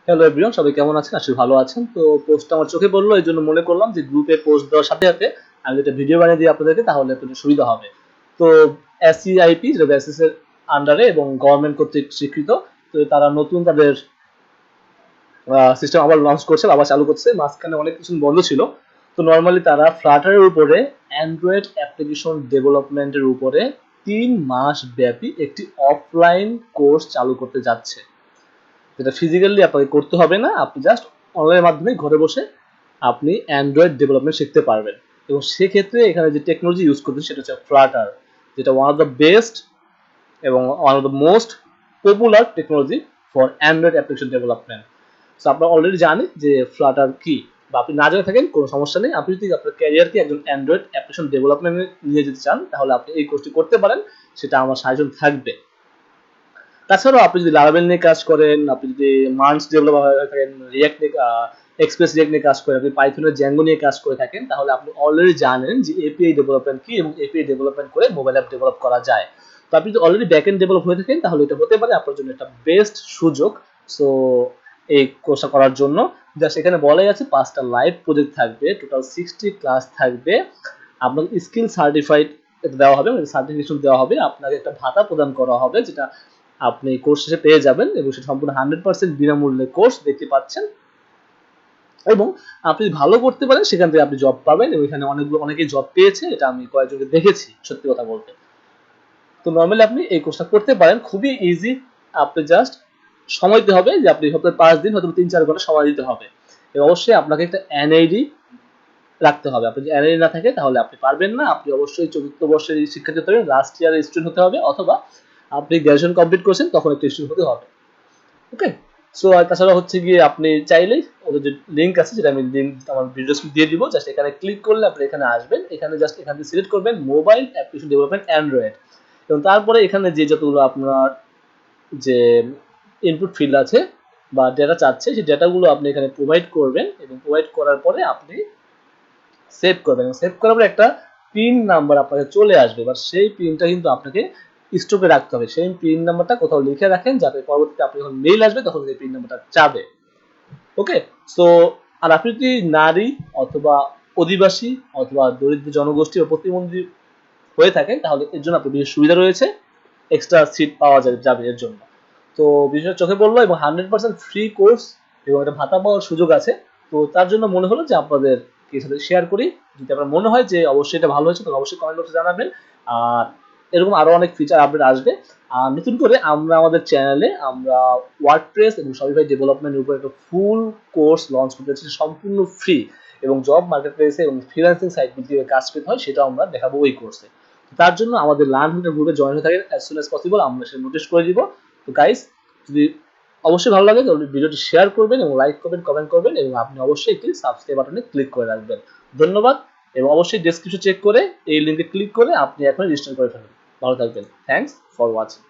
Hello everyone, সবাই কেমন আছেন? আশা করি ভালো আছেন। তো পোস্টটা আমার চোখে পড়লো, এই জন্য মনে করলাম যে গ্রুপে পোস্ট দেওয়ার সাথে সাথে আমি একটা ভিডিও বানিয়ে দিই আপনাদেরকে, তাহলে আপনাদের সুবিধা হবে। তো এসইআইপি যেটা বেসিস এর আন্ডারে এবং গভর্নমেন্ট কর্তৃক স্বীকৃত, তো তারা নতুন তাদের সিস্টেম আবার লঞ্চ করছে, আবার চালু করছে। মাঝখানে অনেক কিছু বন্ধ ছিল। তো নর্মালি তারা ফ্লাটারের উপরে অ্যান্ড্রয়েড অ্যাপ্লিকেশন ডেভেলপমেন্টের উপরে 3 মাস ব্যাপী একটি অফলাইন কোর্স চালু করতে যাচ্ছে, যেটা ফিজিক্যালি আপনাকে করতে হবে না। আপনি জাস্ট অনলাইনের মাধ্যমে ঘরে বসে আপনি অ্যান্ড্রয়েড ডেভেলপমেন্ট শিখতে পারবেন। এবং সেক্ষেত্রে এখানে যে টেকনোলজি ইউজ করতে সেটা হচ্ছে ফ্লাটার, যেটা ওয়ান অফ দ্য বেস্ট এবং one of the most popular technology for Android application development. So আপনারা অলরেডি জানেন যে ফ্লাটার কি, বা আপনি না জেনে থাকেন কোনো সমস্যা নেই। আপনি যদি আপনার ক্যারিয়ারকে একজন অ্যান্ড্রয়েড অ্যাপ্লিকেশন ডেভেলপমেন্টে নিয়ে যেতে চান, তাহলে আপনি এই কোর্সটি করতে পারেন, সেটা আমার সাজেশন থাকবে। তাছাড়াও আপনি যদি লারাভেল নিয়ে কাজ করেন, আপনি যদি মার্নস ডেভেলপার হয়ে থাকেন, রিয়াক্ট নিয়ে এক্সপ্রেস রিয়াক্ট নিয়ে কাজ করেন, আপনি পাইথনের জ্যাঙ্গো নিয়ে কাজ করে থাকেন, তাহলে আপনি অলরেডি জানেন যে এপিআই ডেভেলপমেন্ট কি এবং এপিআই ডেভেলপমেন্ট করে মোবাইল অ্যাপ ডেভেলপ করা যায়। তো আপনি যদি অলরেডি ব্যাকএন্ড ডেভেলপ হয়ে থাকেন, তাহলে এটা হতে পারে আপনার জন্য একটা বেস্ট সুযোগ। সো এই কোর্সটা করার জন্য জাস্ট এখানে বলাই আছে 5টা লাইভ প্রজেক্ট থাকবে, টোটাল 60 ক্লাস থাকবে, আপনাকে স্কিল সার্টিফাইড দেওয়া হবে, সার্টিফিকেশন দেওয়া হবে, আপনাকে একটা ভাতা প্রদান করা হবে, যেটা আপনি কোর্স শেষে পেয়ে যাবেন। এবং সেটা সম্পূর্ণ 100% বিনামূল্যে কোর্স দেখতে পাচ্ছেন। এবং আপনি ভালো করতে পারেন, সেখান থেকে আপনি জব পাবেন। এবং এখানে অনেকেই জব পেয়েছে, এটা আমি কয়েকজনকে দেখেছি, সত্যি কথা বলতে। তো নর্মালি আপনি এই কোর্সটা করতে পারেন, খুবই ইজি। আপনি জাস্ট সময় দিতে হবে, যে আপনি সপ্তাহে 5 দিন হয়তো 3-4 ঘন্টা সময় দিতে হবে। এবং অবশ্যই আপনাকে একটা এনআইডি রাখতে হবে। আপনি যদি এনআইডি না থাকে তাহলে আপনি পারবেন না। আপনি অবশ্যই 4th বর্ষের শিক্ষার্থী হতে হবে, লাস্ট ইয়ারের স্টুডেন্ট হতে হবে, অথবা আপনি গ্র্যাজুয়েশন কমপ্লিট করেছেন তখন একটা স্টুডেন্ট হতে হবে। ওকে। সো তাছাড়া হচ্ছে গিয়ে আপনি চাইলেই ওদের যে লিঙ্ক আছে, যেটা আমি লিঙ্ক আমার ভিডিও দিয়ে দিব, জাস্ট এখানে ক্লিক করলে আপনি এখানে আসবেন। এখানে জাস্ট এখান থেকে সিলেক্ট করবেন মোবাইল অ্যাপ্লিকেশন ডেভেলপমেন্ট অ্যান্ড্রয়েড, এবং তারপরে এখানে যে যতগুলো আপনার যে ইনপুট ফিল্ড আছে বা ডেটা চাচ্ছে, সেই ডেটাগুলো আপনি এখানে প্রোভাইড করবেন। এবং প্রোভাইড করার পরে আপনি সেভ করবেন। সেভ করার পরে একটা পিন নাম্বার আপনাকে চলে আসবে, এবার সেই পিনটা কিন্তু আপনাকে স্টকে রাখতে হবে। সেই পিন নাম্বারটা কোথাও লিখে রাখেন, যাতে পরবর্তীতে আপনি যখন মেইল আসবে তখন এই পিন নাম্বারটা চাবে। ওকে। সো আর আপনি যদি নারী অথবা অধিবাসী অথবা দরিদ্র জনগোষ্ঠী বা প্রতিবন্ধী হয়ে থাকেন, তাহলে এর জন্য আপনার বিশেষ সুবিধা রয়েছে, এক্সট্রা সিট পাওয়া যাবে এর জন্য। তো বিষয়টা চোখে পড়লো, এবং 100% ফ্রি কোর্স এবং একটা ভাতা পাওয়ার সুযোগ আছে। তো তার জন্য মনে হলো যে আপনাদের সাথে শেয়ার করি। যদি আপনার মনে হয় যে অবশ্যই এটা ভালো হয়েছে, তাহলে অবশ্যই কমেন্ট বক্সে জানাবেন। আর এরকম আরো অনেক ফিচার আপডেট আসবে। আর নতুন করে আমরা আমাদের চ্যানেলে আমরা ওয়ার্ডপ্রেস এবং শপিফাই ডেভেলপমেন্টের উপর একটা ফুল কোর্স লঞ্চ করতে যাচ্ছি, সম্পূর্ণ ফ্রি। এবং জব মার্কেট প্লেসে এবং ফ্রিল্যান্সিং সাইটগুলো কিভাবে কাজ করতে হয় সেটাও আমরা দেখাবো ওই কোর্সে। তার জন্য আমাদের লার্ন হান্টার গ্রুপে জয়েন হয়ে থাকেন অ্যাজ সুন অ্যাজ পসিবল, আমরা সেটা নোটিশ করে দিব। তো গাইস, যদি অবশ্যই ভালো লাগে তাহলে ভিডিওটি শেয়ার করবেন এবং লাইক করবেন, কমেন্ট করবেন, এবং আপনি অবশ্যই একটি সাবস্ক্রাইব বাটনে ক্লিক করে রাখবেন। ধন্যবাদ। এবং অবশ্যই ডেসক্রিপশন চেক করে এই লিঙ্কে ক্লিক করে আপনি এখন রেজিস্টার করে ফেলুন। ভালো থাকবেন। Thanks for watching.